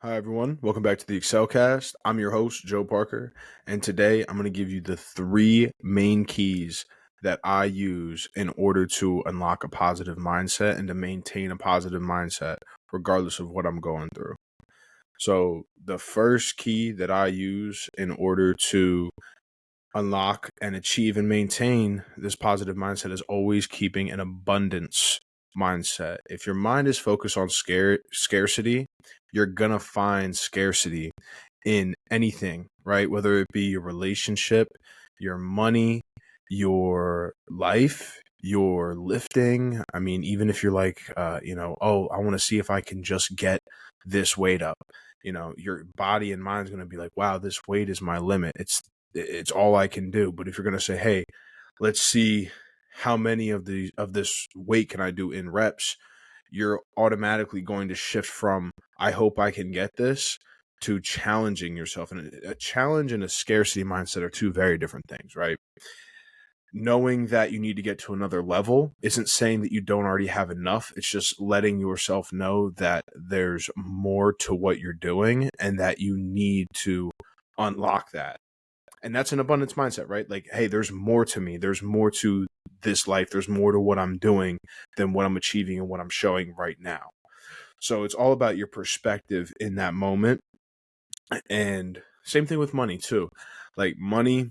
Hi, everyone. Welcome back to the Excelcast. I'm your host, Joe Parker, and today I'm going to give you the three main keys that I use in order to unlock a positive mindset and to maintain a positive mindset, regardless of what I'm going through. So, the first key that I use in order to unlock and achieve and maintain this positive mindset is always keeping an abundance mindset. If your mind is focused on scarcity, you're going to find scarcity in anything, right? Whether it be your relationship, your money, your life, your lifting. I mean, even if you're like, oh, I want to see if I can just get this weight up. Your body and mind is going to be like, wow, this weight is my limit. It's all I can do. But if you're going to say, hey, let's see how many of this weight can I do in reps, you're automatically going to shift from I hope I can get this to challenging yourself. And a challenge and a scarcity mindset are two very different things, right? Knowing that you need to get to another level isn't saying that you don't already have enough. It's just letting yourself know that there's more to what you're doing and that you need to unlock that. And that's an abundance mindset, right? Like, hey, there's more to me. There's more to this life. There's more to what I'm doing than what I'm achieving and what I'm showing right now. So it's all about your perspective in that moment. And same thing with money too. Like money,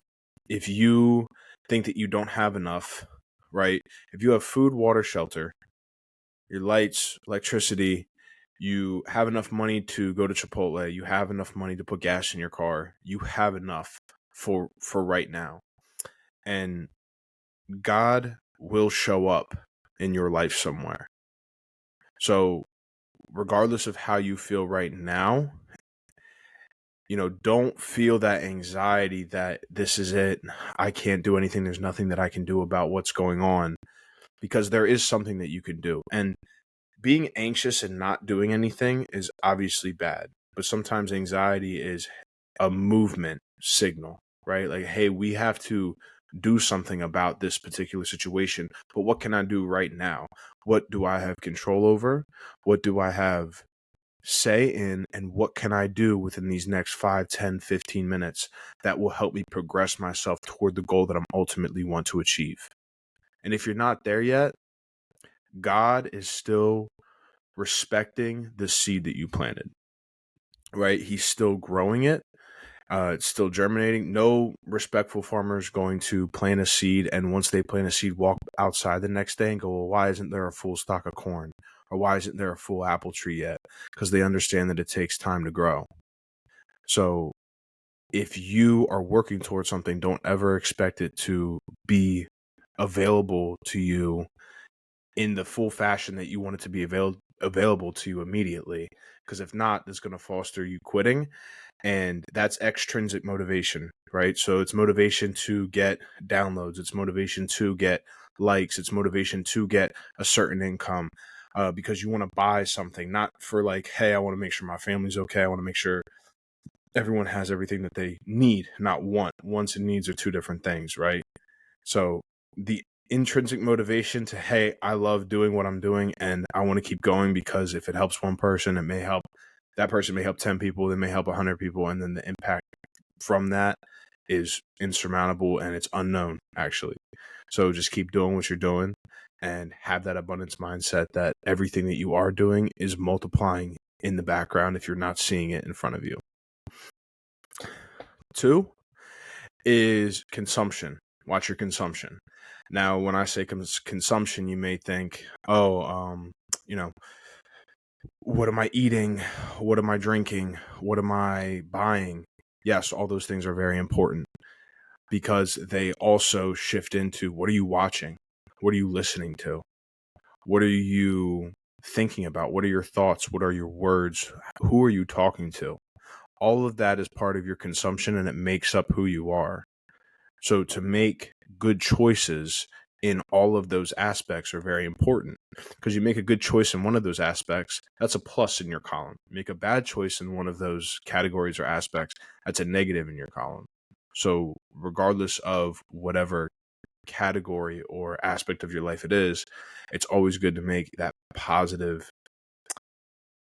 if you think that you don't have enough, right? If you have food, water, shelter, your lights, electricity, you have enough money to go to Chipotle, you have enough money to put gas in your car, you have enough for right now. And God will show up in your life somewhere. So regardless of how you feel right now, don't feel that anxiety that this is it. I can't do anything. There's nothing that I can do about what's going on, because there is something that you can do. And being anxious and not doing anything is obviously bad, but sometimes anxiety is a movement signal, right? Like, hey, we have to do something about this particular situation, but what can I do right now? What do I have control over? What do I have say in, and what can I do within these next 5, 10, 15 minutes that will help me progress myself toward the goal that I'm ultimately want to achieve? And if you're not there yet, God is still respecting the seed that you planted, right? He's still growing it. It's still germinating. No respectful farmer is going to plant a seed, and once they plant a seed, walk outside the next day and go, well, why isn't there a full stalk of corn? Or why isn't there a full apple tree yet? Because they understand that it takes time to grow. So if you are working towards something, don't ever expect it to be available to you in the full fashion that you want it to be available to you immediately. Because if not, it's going to foster you quitting. And that's extrinsic motivation, right? So it's motivation to get downloads. It's motivation to get likes. It's motivation to get a certain income, because you want to buy something, not for like, hey, I want to make sure my family's okay. I want to make sure everyone has everything that they need, not want. Wants and needs are two different things, right? So the intrinsic motivation to, hey, I love doing what I'm doing and I want to keep going, because if it helps one person, it may help that person, may help 10 people, it may help 100 people, and then the impact from that is insurmountable and it's unknown, actually. So just keep doing what you're doing and have that abundance mindset that everything that you are doing is multiplying in the background if you're not seeing it in front of you. 2 is consumption. Watch your consumption. Now, when I say consumption, you may think, what am I eating? What am I drinking? What am I buying? Yes, all those things are very important, because they also shift into, what are you watching? What are you listening to? What are you thinking about? What are your thoughts? What are your words? Who are you talking to? All of that is part of your consumption, and it makes up who you are. So to make good choices in all of those aspects are very important, because you make a good choice in one of those aspects, that's a plus in your column. You make a bad choice in one of those categories or aspects, that's a negative in your column. So regardless of whatever category or aspect of your life it is, it's always good to make that positive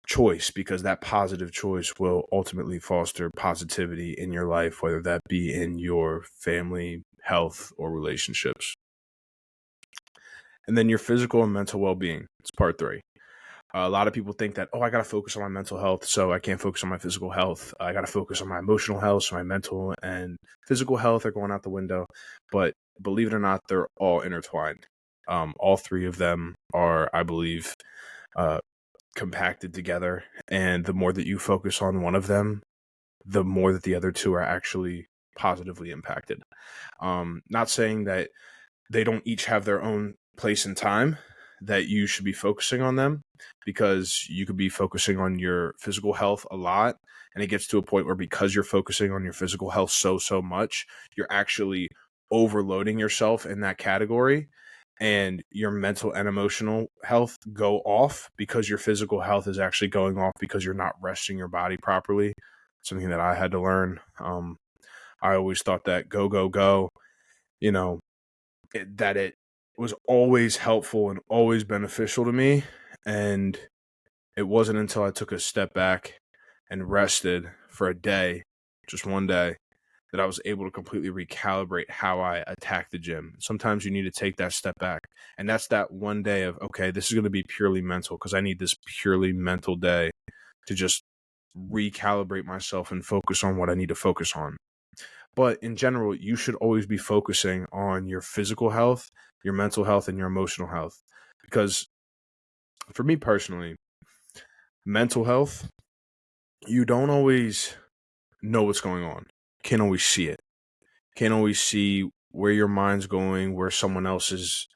choice, because that positive choice will ultimately foster positivity in your life, whether that be in your family, health, or relationships. And then your physical and mental well-being. It's part 3. A lot of people think that, I got to focus on my mental health, so I can't focus on my physical health. I got to focus on my emotional health, so my mental and physical health are going out the window. But believe it or not, they're all intertwined. All 3 of them are, I believe, compacted together. And the more that you focus on one of them, the more that the other 2 are actually positively impacted. Not saying that they don't each have their own place in time, that you should be focusing on them, because you could be focusing on your physical health a lot, and it gets to a point where, because you're focusing on your physical health so much, you're actually overloading yourself in that category, and your mental and emotional health go off because your physical health is actually going off because you're not resting your body properly. Something that I had to learn. I always thought that go, that it was always helpful and always beneficial to me. And it wasn't until I took a step back and rested for a day, just one day, that I was able to completely recalibrate how I attack the gym. Sometimes you need to take that step back. And that's that one day of, okay, this is going to be purely mental, because I need this purely mental day to just recalibrate myself and focus on what I need to focus on. But in general, you should always be focusing on your physical health, your mental health, and your emotional health. Because for me personally, mental health, you don't always know what's going on. Can't always see it. Can't always see where your mind's going, where someone else's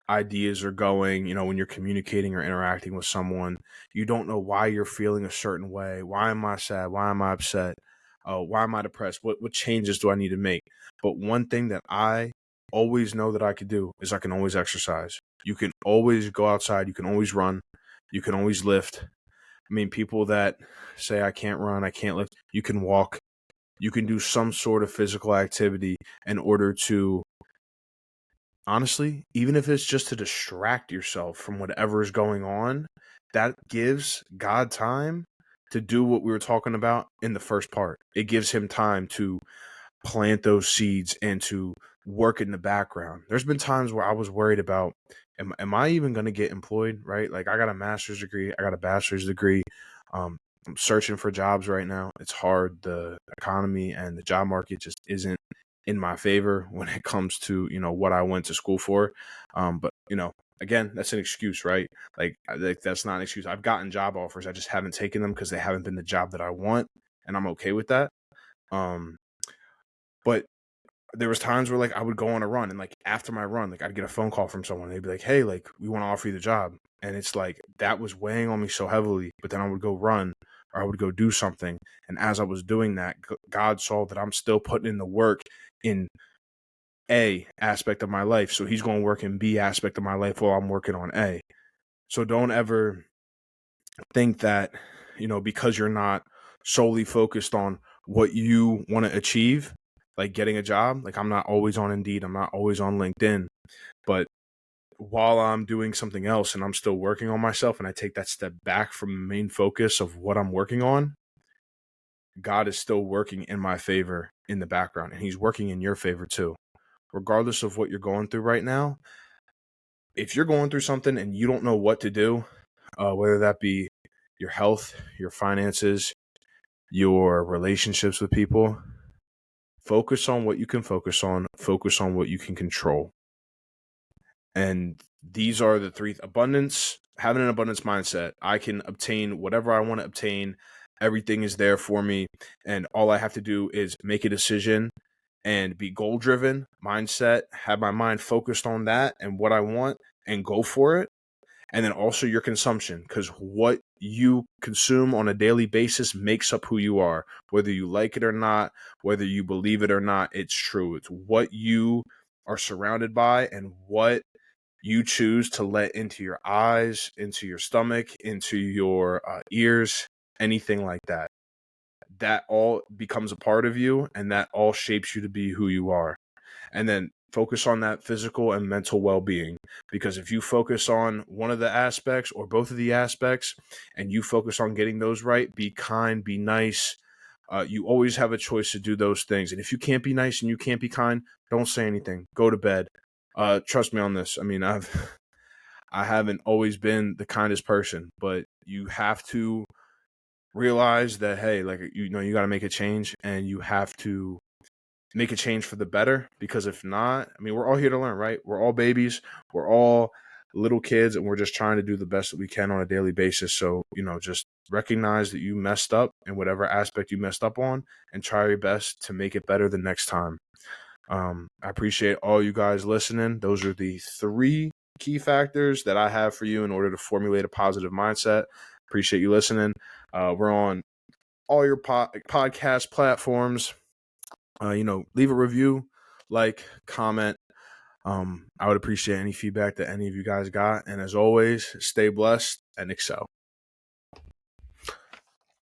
ideas are going. When you're communicating or interacting with someone, you don't know why you're feeling a certain way. Why am I sad? Why am I upset? Why am I depressed? What changes do I need to make? But one thing that I always know that I could do is I can always exercise. You can always go outside. You can always run. You can always lift. I mean, people that say I can't run, I can't lift, you can walk. You can do some sort of physical activity in order to, honestly, even if it's just to distract yourself from whatever is going on, that gives God time to do what we were talking about in the first part. It gives him time to plant those seeds and to work in the background. There's been times where I was worried about, am I even going to get employed, right? Like, I got a master's degree, I got a bachelor's degree. I'm searching for jobs right now. It's hard. The economy and the job market just isn't in my favor when it comes to, what I went to school for. But, again, that's an excuse, right? Like that's not an excuse. I've gotten job offers. I just haven't taken them because they haven't been the job that I want. And I'm okay with that. But there was times where, like, I would go on a run, and, like, after my run, like, I'd get a phone call from someone. They'd be like, hey, like, we want to offer you the job. And it's like, that was weighing on me so heavily. But then I would go run, or I would go do something. And as I was doing that, God saw that I'm still putting in the work in A aspect of my life. So he's going to work in B aspect of my life while I'm working on A. So don't ever think that, because you're not solely focused on what you want to achieve, like getting a job. Like, I'm not always on Indeed, I'm not always on LinkedIn, but while I'm doing something else and I'm still working on myself, and I take that step back from the main focus of what I'm working on, God is still working in my favor in the background, and he's working in your favor too. Regardless of what you're going through right now, if you're going through something and you don't know what to do, whether that be your health, your finances, your relationships with people, focus on what you can focus on what you can control. And these are the 3: abundance, having an abundance mindset. I can obtain whatever I want to obtain. Everything is there for me. And all I have to do is make a decision and be goal driven mindset, have my mind focused on that and what I want, and go for it. And then also your consumption, because what you consume on a daily basis makes up who you are, whether you like it or not, whether you believe it or not. It's true. It's what you are surrounded by and what you choose to let into your eyes, into your stomach, into your ears, anything like that. That all becomes a part of you, and that all shapes you to be who you are. And then focus on that physical and mental well-being, because if you focus on one of the aspects or both of the aspects and you focus on getting those right, be kind, be nice, you always have a choice to do those things. And if you can't be nice and you can't be kind, don't say anything, go to bed. Trust me on this. I mean, I haven't always been the kindest person, but you have to realize that, hey, like, you know, you got to make a change, and you have to make a change for the better, because if not, I mean, we're all here to learn, right? We're all babies, we're all little kids, and we're just trying to do the best that we can on a daily basis. So, you know, just recognize that you messed up in whatever aspect you messed up on, and try your best to make it better the next time. I appreciate all you guys listening. Those are the 3 key factors that I have for you in order to formulate a positive mindset. Appreciate you listening. We're on all your podcast platforms. You know, leave a review, like, comment. I would appreciate any feedback that any of you guys got. And as always, stay blessed and excel.